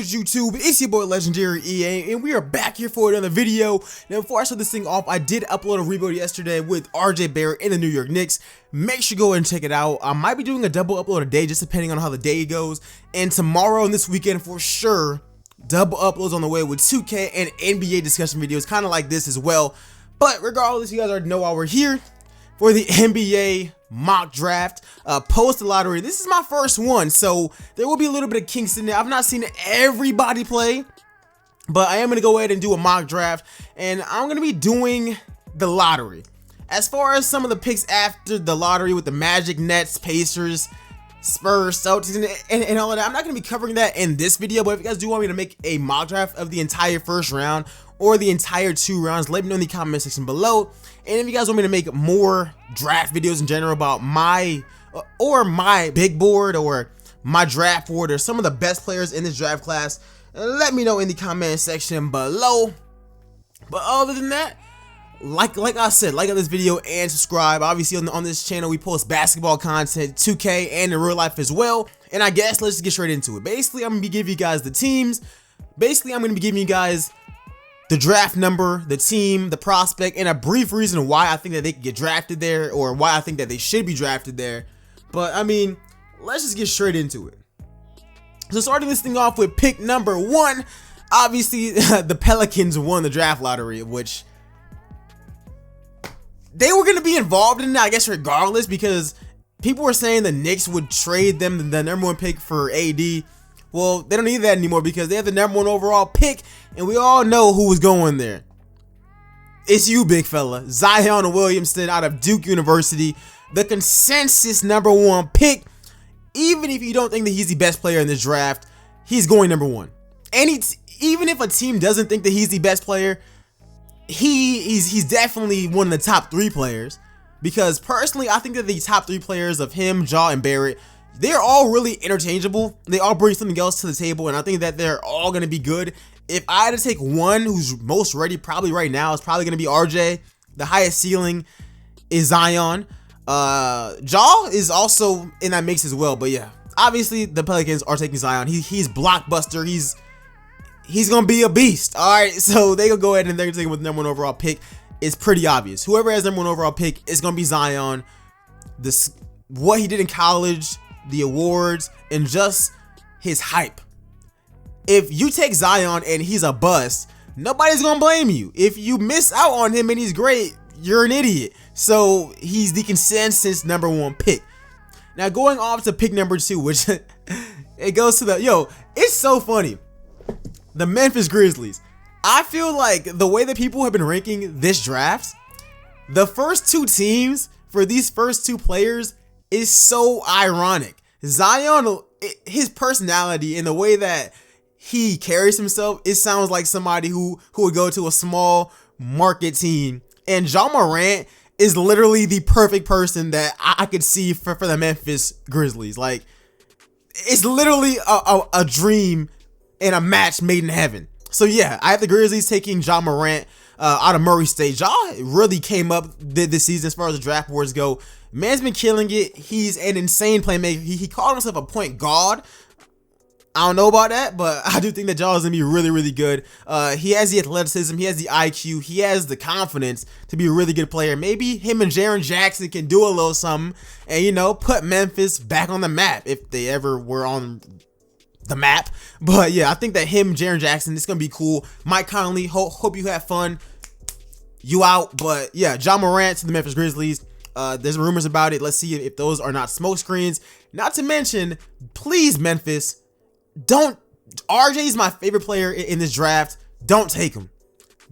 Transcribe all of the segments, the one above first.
is YouTube? It's your boy Legendary EA, and we are back here for another video. Now, before I start this thing off, I did upload a rebuild yesterday with Barrett in the New York Knicks. Make sure you go ahead and check it out. I might be doing a double upload a day, just depending on how the day goes. And tomorrow and this weekend, for sure, double uploads on the way with 2K and NBA discussion videos, kind of like this as well. But regardless, you guys already know why we're here for the NBA mock draft, post lottery. This is my first one, so there will be a little bit of kinks in there. I've not seen everybody play, but I am going to go ahead and do a mock draft, and I'm going to be doing the lottery. As far as some of the picks after the lottery with the Magic, Nets, Pacers, Spurs, Celtics, and all of that, I'm not going to be covering that in this video, but if you guys do want me to make a mock draft of the entire first round or the entire 2 rounds, let me know in the comment section below. And if you guys want me to make more draft videos in general about my big board or my draft board or some of the best players in this draft class, let me know in the comment section below. But other than that, like I said, like this video and subscribe. Obviously on this channel we post basketball content, 2K, and in real life as well. And I guess let's just get straight into it. Basically, I'm gonna be giving you guys the teams. Basically, I'm gonna be giving you guys the draft number, the team, the prospect, and a brief reason why I think that they could get drafted there, or why I think that they should be drafted there. But I mean, let's just get straight into it. So starting this thing off with pick number 1, obviously the Pelicans won the draft lottery, which they were going to be involved in it, I guess, regardless, because people were saying the Knicks would trade them the number 1 pick for AD. Well, they don't need that anymore because they have the number 1 overall pick, and we all know who was going there. It's you, big fella. Zion WIlliamson out of Duke University, the consensus number 1 pick. Even if you don't think that he's the best player in this draft, he's going number 1. And even if a team doesn't think that he's the best player, he's definitely one of the top 3 players. Because personally, I think that the top 3 players of him, Ja, and Barrett, they're all really interchangeable. They all bring something else to the table, and I think that they're all going to be good. If I had to take one who's most ready, probably right now, it's probably going to be RJ. The highest ceiling is Zion. Ja is also in that mix as well, but yeah, obviously the Pelicans are taking Zion. He's blockbuster. He's going to be a beast. All right, so they gonna go ahead and they're going to take him with the number 1 overall pick. It's pretty obvious. Whoever has number 1 overall pick is going to be Zion. What he did in college, the awards, and just his hype. If you take Zion and he's a bust, nobody's gonna blame you. If you miss out on him and he's great, you're an idiot. So he's the consensus number 1 pick. Now going off to pick number 2, which it goes to the it's so funny. The Memphis Grizzlies. I feel like the way that people have been ranking this draft, the first 2 teams for these first 2 players is so ironic. Zion, his personality and the way that he carries himself, it sounds like somebody who would go to a small market team. And Ja Morant is literally the perfect person that I could see for the Memphis Grizzlies. Like, it's literally a dream and a match made in heaven. So yeah, I have the Grizzlies taking Ja Morant out of Murray State. Ja really came up this season as far as the draft boards go. Man's been killing it. He's an insane playmaker. He called himself a point guard. I don't know about that, but I do think that Ja is going to be really, really good. He has the athleticism. He has the IQ. He has the confidence to be a really good player. Maybe him and Jaren Jackson can do a little something and, put Memphis back on the map if they ever were on the map. But yeah, I think that him, Jaren Jackson, it's going to be cool. Mike Conley, hope you have fun. You out. But yeah, Ja Morant to the Memphis Grizzlies. There's rumors about it. Let's see if those are not smoke screens. Not to mention, please, Memphis, RJ is my favorite player in this draft. Don't take him.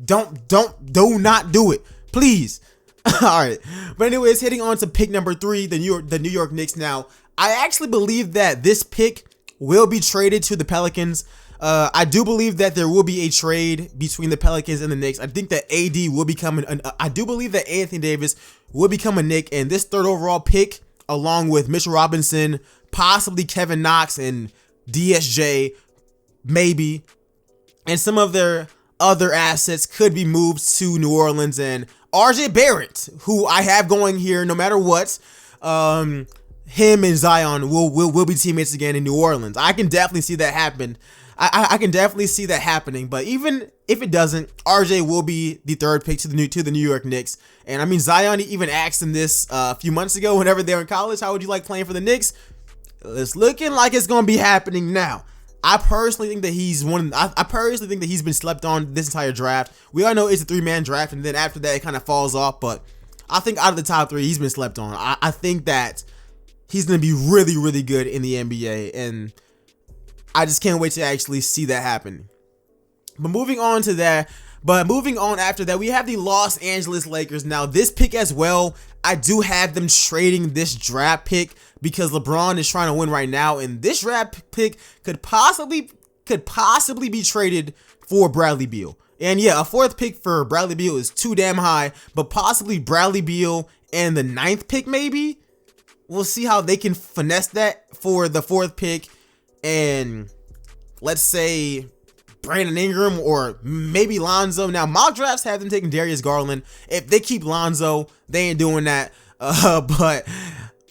Do not do it, please. All right. But anyways, heading on to pick number 3, the New York Knicks. Now, I actually believe that this pick will be traded to the Pelicans. I do believe that there will be a trade between the Pelicans and the Knicks. I think that AD will become I do believe that Anthony Davis will become a Knick, and this 3rd overall pick, along with Mitchell Robinson, possibly Kevin Knox and DSJ, maybe, and some of their other assets could be moved to New Orleans. And RJ Barrett, who I have going here no matter what, him and Zion will be teammates again in New Orleans. I can definitely see that happen. I can definitely see that happening. But even if it doesn't, RJ will be the third pick to the New York Knicks. And I mean, Zion even asked him this a few months ago whenever they were in college. How would you like playing for the Knicks? It's looking like it's going to be happening now. I personally think that I personally think that he's been slept on this entire draft. We all know it's a 3-man draft, and then after that, it kind of falls off. But I think out of the top 3, he's been slept on. I think that he's going to be really, really good in the NBA, and I just can't wait to actually see that happen. But moving on after that, we have the Los Angeles Lakers. Now, this pick as well, I do have them trading this draft pick because LeBron is trying to win right now, and this draft pick could possibly be traded for Bradley Beal. And yeah, a 4th pick for Bradley Beal is too damn high, but possibly Bradley Beal and the 9th pick maybe. We'll see how they can finesse that for the 4th pick, and let's say Brandon Ingram or maybe Lonzo. Now, mock drafts have them taking Darius Garland. If they keep Lonzo, they ain't doing that. But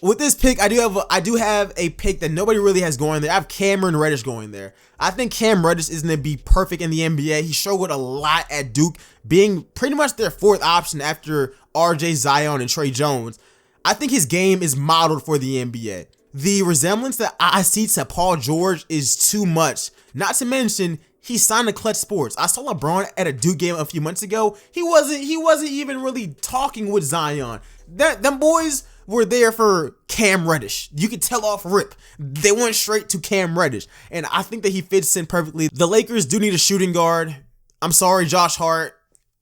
with this pick, I do have a pick that nobody really has going there. I have Cam Reddish going there. I think Cam Reddish is going to be perfect in the NBA. He struggled a lot at Duke, being pretty much their 4th option after RJ, Zion, and Trey Jones. I think his game is modeled for the NBA. The resemblance that I see to Paul George is too much. Not to mention, he signed to Clutch Sports. I saw LeBron at a Duke game a few months ago. He wasn't even really talking with Zion. Them boys were there for Cam Reddish. You could tell off rip. They went straight to Cam Reddish. And I think that he fits in perfectly. The Lakers do need a shooting guard. I'm sorry, Josh Hart.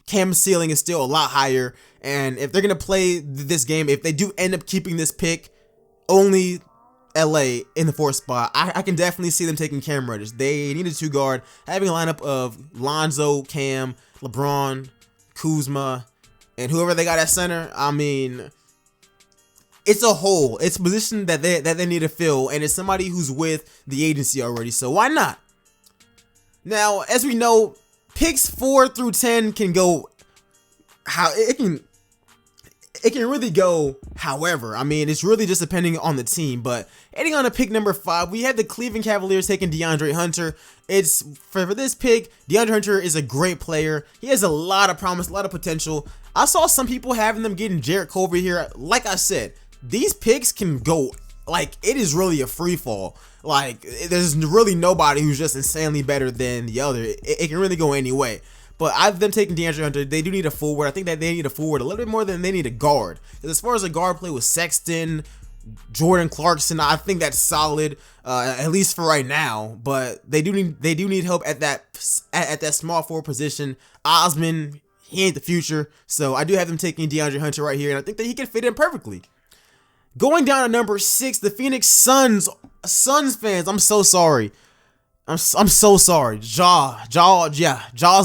Cam's ceiling is still a lot higher. And if they're going to play this game, if they do end up keeping this pick, only LA in the 4th spot, I can definitely see them taking Cam Reddish. They need a 2 guard. Having a lineup of Lonzo, Cam, LeBron, Kuzma, and whoever they got at center, I mean, it's a hole. It's a position that they need to fill, and it's somebody who's with the agency already, so why not? Now, as we know, picks 4 through 10 can go how it can really go however. I mean, it's really just depending on the team. But heading on to pick number 5, we had the Cleveland Cavaliers taking DeAndre Hunter. It's for this pick, DeAndre Hunter is a great player. He has a lot of promise, a lot of potential. I saw some people having them getting Jarrett Culver here. Like I said, these picks can go, like, it is really a free fall. Like, there's really nobody who's just insanely better than the other. It can really go any way. But I've them taking DeAndre Hunter. They do need a forward. I think that they need a forward a little bit more than they need a guard. As far as a guard play with Sexton, Jordan Clarkson, I think that's solid, at least for right now. But they do need help at that small forward position. Osman, he ain't the future. So I do have them taking DeAndre Hunter right here, and I think that he can fit in perfectly. Going down to number 6, the Phoenix Suns fans. I'm so sorry. I'm so sorry. Jaw's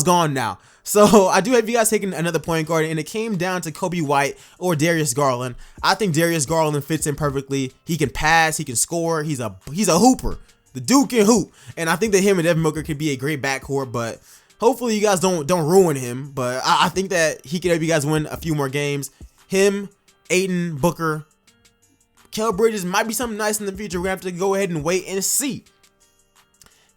gone now. So I do have you guys taking another point guard, and it came down to Kobe White or Darius Garland. I think Darius Garland fits in perfectly. He can pass, he can score. He's a hooper. The dude can hoop, and I think that him and Devin Booker could be a great backcourt. But hopefully you guys don't ruin him. But I think that he could help you guys win a few more games. Him, Ayton, Booker, Kel Bridges might be something nice in the future. We're gonna have to go ahead and wait and see.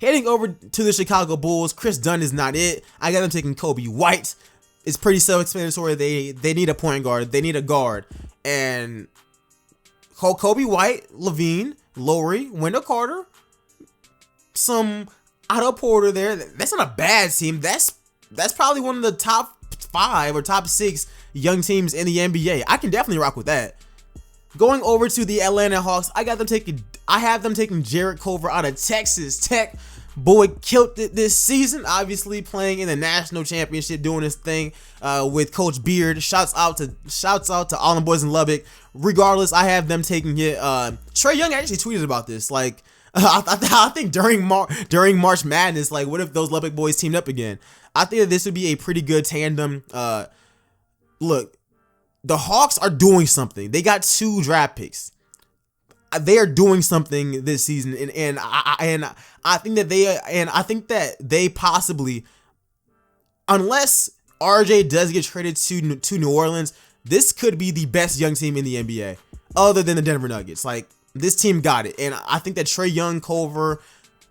Heading over to the Chicago Bulls, Chris Dunn is not it. I got them taking Kobe White. It's pretty self-explanatory. They need a point guard. They need a guard. And Kobe White, Levine, Lowry, Wendell Carter, some Otto Porter there. That's not a bad team. That's probably one of the top 5 or top 6 young teams in the NBA. I can definitely rock with that. Going over to the Atlanta Hawks, I have them taking Jarrett Culver out of Texas Tech. Boy killed it this season, obviously playing in the national championship, doing his thing with Coach Beard. Shouts out to all the boys in Lubbock. Regardless, I have them taking it. Trae Young actually tweeted about this. Like, I think during March Madness, like, what if those Lubbock boys teamed up again? I think that this would be a pretty good tandem. Look, the Hawks are doing something. They got 2 draft picks. They are doing something this season, and I think that they possibly, unless RJ does get traded to New Orleans, this could be the best young team in the NBA, other than the Denver Nuggets. Like, this team got it, and I think that Trae Young, Culver,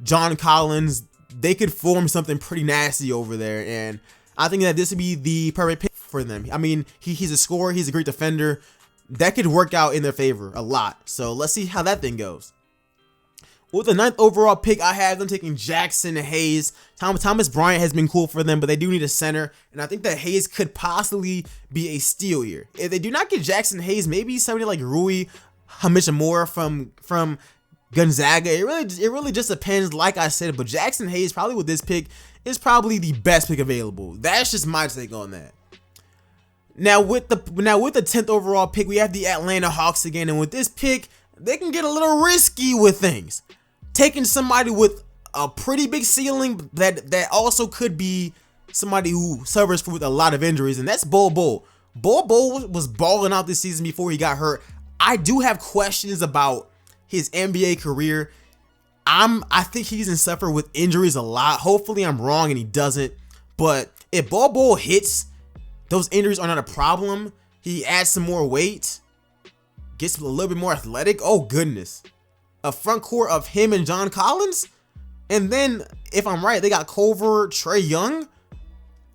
John Collins, they could form something pretty nasty over there, and I think that this would be the perfect pick for them. I mean, he's a scorer, he's a great defender. That could work out in their favor a lot. So let's see how that thing goes. With the 9th overall pick, I have them taking Jackson Hayes. Thomas Bryant has been cool for them, but they do need a center, and I think that Hayes could possibly be a steal here. If they do not get Jackson Hayes, maybe somebody like Rui Hachimura from Gonzaga. It really just depends, like I said, but Jackson Hayes probably with this pick is probably the best pick available. That's just my take on that. Now with the 10th overall pick, we have the Atlanta Hawks again, and with this pick, they can get a little risky with things. Taking somebody with a pretty big ceiling that also could be somebody who suffers with a lot of injuries, and that's Bol Bol. Bol Bol was balling out this season before he got hurt. I do have questions about his NBA career. I think he's gonna suffer with injuries a lot. Hopefully I'm wrong and he doesn't. But if Bol Bol hits, those injuries are not a problem. He adds some more weight, gets a little bit more athletic. Oh goodness. A front court of him and John Collins? And then, if I'm right, they got Culver, Trae Young.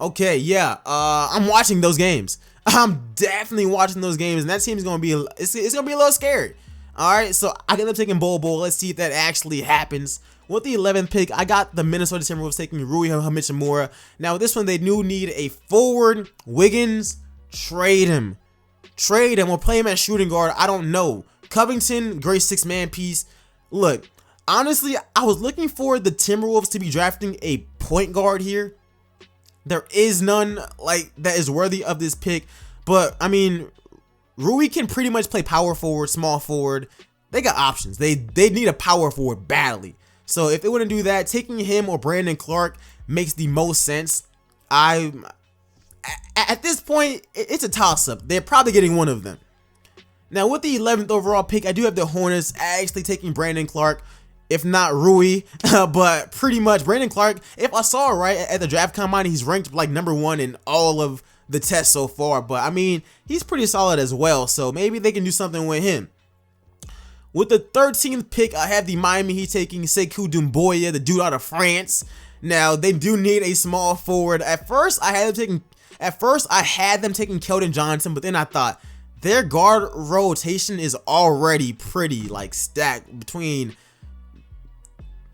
Okay, yeah. I'm watching those games. I'm definitely watching those games, and that team is gonna be it's gonna be a little scary. Alright, so I get them taking Bol Bol. Let's see if that actually happens. With the 11th pick, I got the Minnesota Timberwolves taking Rui Hachimura. Now, with this one, they do need a forward. Wiggins, trade him. Trade him or play him at shooting guard. I don't know. Covington, great 6-man piece. Look, honestly, I was looking for the Timberwolves to be drafting a point guard here. There is none like that is worthy of this pick. But, I mean, Rui can pretty much play power forward, small forward. They got options. They need a power forward badly. So if they want to do that, taking him or Brandon Clark makes the most sense. At this point, it's a toss-up. They're probably getting one of them. Now, with the 11th overall pick, I do have the Hornets actually taking Brandon Clark, if not Rui, but pretty much Brandon Clark. If I saw it right at the draft combine, he's ranked like #1 in all of the tests so far. But I mean, he's pretty solid as well, so maybe they can do something with him. With the 13th pick, I have the Miami Heat taking Sekou Doumbouya, the dude out of France. Now, they do need a small forward. At first, I had them taking Keldon Johnson, but then I thought their guard rotation is already pretty like stacked between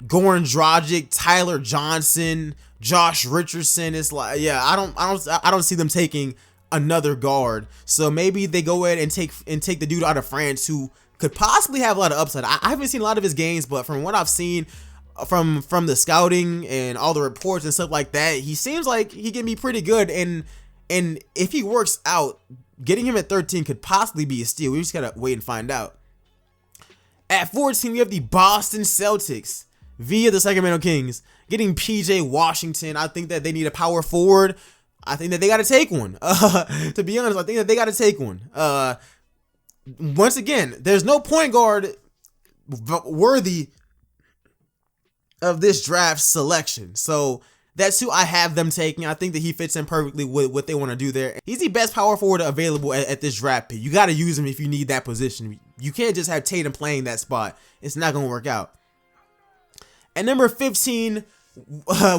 Goran Dragic, Tyler Johnson, Josh Richardson. It's like, yeah, I don't see them taking another guard. So maybe they go ahead and take the dude out of France who could possibly have a lot of upside. I haven't seen a lot of his games, but from what I've seen from the scouting and all the reports and stuff like that, he seems like he can be pretty good. And if he works out, getting him at 13 could possibly be a steal. We just gotta wait and find out. At 14, we have the Boston Celtics via the Sacramento Kings getting PJ Washington. I think that they need a power forward. I think that they gotta take one. To be honest, I think that they gotta take one. Once again, there's no point guard worthy of this draft selection. So that's who I have them taking. I think that he fits in perfectly with what they want to do there. He's the best power forward available at this draft pick. You got to use him if you need that position. You can't just have Tatum playing that spot. It's not going to work out. At number 15,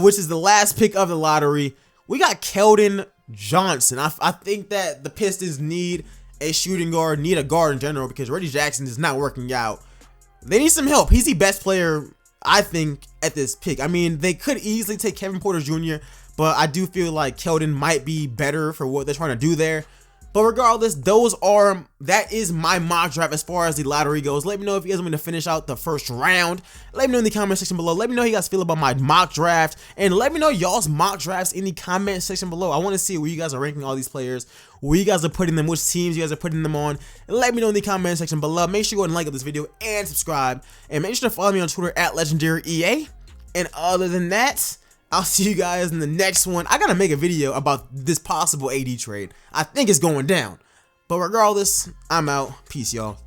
which is the last pick of the lottery, we got Keldon Johnson. I think that the Pistons need a shooting guard, need a guard in general, because Reggie Jackson is not working out. They need some help. He's the best player, I think, at this pick. I mean, they could easily take Kevin Porter Jr., but I do feel like Keldon might be better for what they're trying to do there. But regardless, that is my mock draft as far as the lottery goes. Let me know if you guys want me to finish out the first round. Let me know in the comment section below. Let me know how you guys feel about my mock draft. And let me know y'all's mock drafts in the comment section below. I want to see where you guys are ranking all these players, where you guys are putting them, which teams you guys are putting them on. And let me know in the comment section below. Make sure you go and like up this video and subscribe. And make sure to follow me on Twitter at LegendaryEA. And other than that, I'll see you guys in the next one. I gotta make a video about this possible AD trade. I think it's going down. But regardless, I'm out. Peace, y'all.